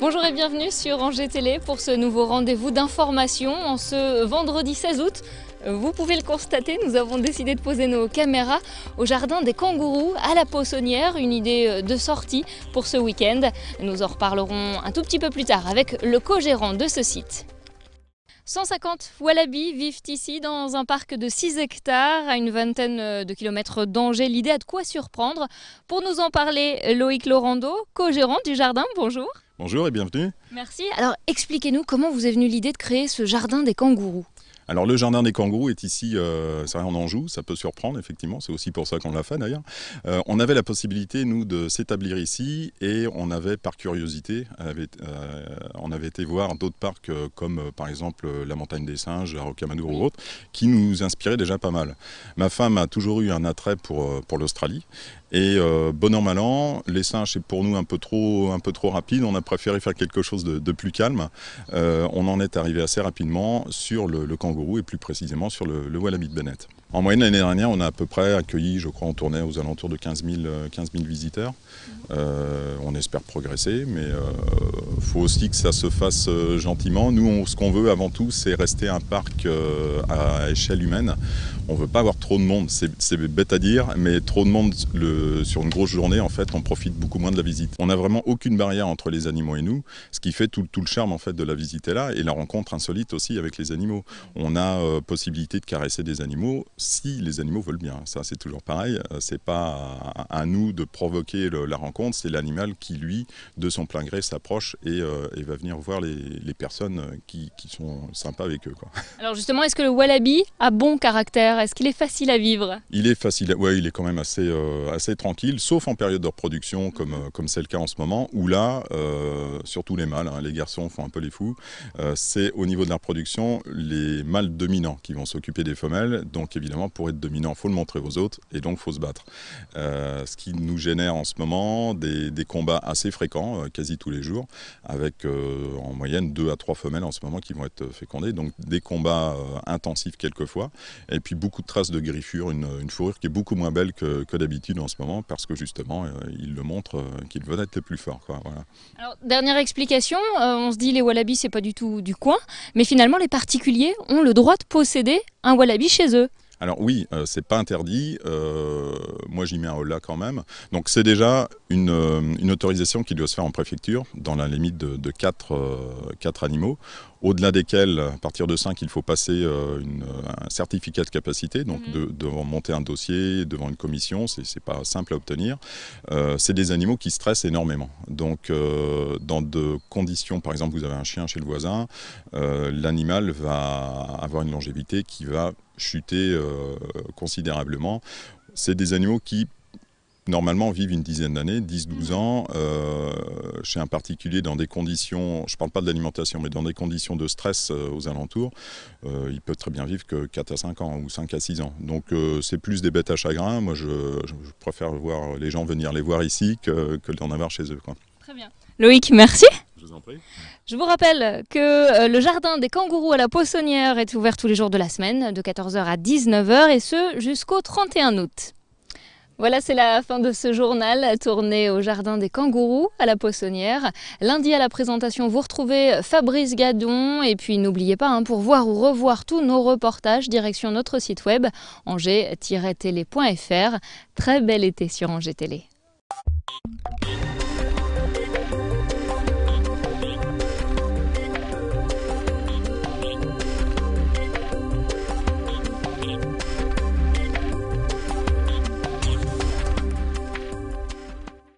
Bonjour et bienvenue sur Angers Télé pour ce nouveau rendez-vous d'information en ce vendredi 16 août. Vous pouvez le constater, nous avons décidé de poser nos caméras au jardin des kangourous à la Possonnière, une idée de sortie pour ce week-end. Nous en reparlerons un tout petit peu plus tard avec le co-gérant de ce site. 150 wallabies vivent ici dans un parc de 6 hectares à une vingtaine de kilomètres d'Angers. L'idée a de quoi surprendre. Pour nous en parler, Loïc Laurando, co-gérant du jardin, bonjour. Bonjour et bienvenue. Merci. Alors expliquez-nous comment vous est venue l'idée de créer ce jardin des kangourous. Alors le jardin des kangourous est ici, c'est vrai en Anjou, ça peut surprendre effectivement, c'est aussi pour ça qu'on l'a fait d'ailleurs. On avait la possibilité nous de s'établir ici et on avait par curiosité, on avait été voir d'autres parcs comme par exemple la Montagne des Singes, la Rocamadour ou autres, qui nous inspiraient déjà pas mal. Ma femme a toujours eu un attrait pour l'Australie. Et bon an mal an, les singes c'est pour nous un peu trop rapide, on a préféré faire quelque chose de plus calme. On en est arrivé assez rapidement sur le kangourou et plus précisément sur le wallaby de Bennett. En moyenne l'année dernière on a à peu près accueilli, je crois on tournait aux alentours de 15 000 visiteurs. On espère progresser mais il faut aussi que ça se fasse gentiment. Nous ce qu'on veut avant tout c'est rester un parc à échelle humaine. On ne veut pas avoir trop de monde, c'est bête à dire, mais trop de monde sur une grosse journée, en fait, on profite beaucoup moins de la visite. On n'a vraiment aucune barrière entre les animaux et nous, ce qui fait tout le charme en fait, de la visite est là, et la rencontre insolite aussi avec les animaux. On a possibilité de caresser des animaux si les animaux veulent bien. Ça, c'est toujours pareil. C'est pas à nous de provoquer la rencontre, c'est l'animal qui, lui, de son plein gré, s'approche et va venir voir les personnes qui sont sympas avec eux, quoi. Alors justement, est-ce que le wallaby a bon caractère? Est-ce qu'il est facile à vivre? Il est facile, ouais, il est quand même assez tranquille, sauf en période de reproduction, comme c'est le cas en ce moment, où là, surtout les mâles, hein, les garçons font un peu les fous, c'est au niveau de la reproduction les mâles dominants qui vont s'occuper des femelles, donc évidemment pour être dominant, il faut le montrer aux autres, et donc il faut se battre. Ce qui nous génère en ce moment des combats assez fréquents, quasi tous les jours, avec en moyenne 2 à 3 femelles en ce moment qui vont être fécondées, donc des combats intensifs quelquefois, et puis beaucoup de traces de griffures, une fourrure qui est beaucoup moins belle que d'habitude en ce moment parce que justement ils le montrent qu'ils veulent être les plus forts, quoi, voilà. Alors, dernière explication, on se dit les wallabies c'est pas du tout du coin, mais finalement les particuliers ont le droit de posséder un wallaby chez eux. Alors oui, c'est pas interdit, moi j'y mets un holà quand même, donc c'est déjà une autorisation qui doit se faire en préfecture dans la limite de 4 animaux, au-delà desquels, à partir de 5, il faut passer un certificat de capacité, donc devant monter un dossier, devant une commission, c'est pas simple à obtenir. C'est des animaux qui stressent énormément, donc dans de conditions, par exemple vous avez un chien chez le voisin, l'animal va avoir une longévité qui va chuter considérablement. C'est des animaux qui normalement vivent une dizaine d'années, 10-12 ans, chez un particulier dans des conditions, je ne parle pas de l'alimentation, mais dans des conditions de stress aux alentours, il peut très bien vivre que 4 à 5 ans ou 5 à 6 ans. Donc c'est plus des bêtes à chagrin, moi je préfère voir les gens venir les voir ici que d'en avoir chez eux, quoi. Très bien. Loïc, merci. Je vous en prie. Je vous rappelle que le jardin des kangourous à la Possonnière est ouvert tous les jours de la semaine, de 14h à 19h, et ce jusqu'au 31 août. Voilà, c'est la fin de ce journal tourné au jardin des kangourous à la Possonnière. Lundi à la présentation, vous retrouvez Fabrice Gadon. Et puis n'oubliez pas, pour voir ou revoir tous nos reportages, direction notre site web angers-télé.fr. Très bel été sur Angers Télé.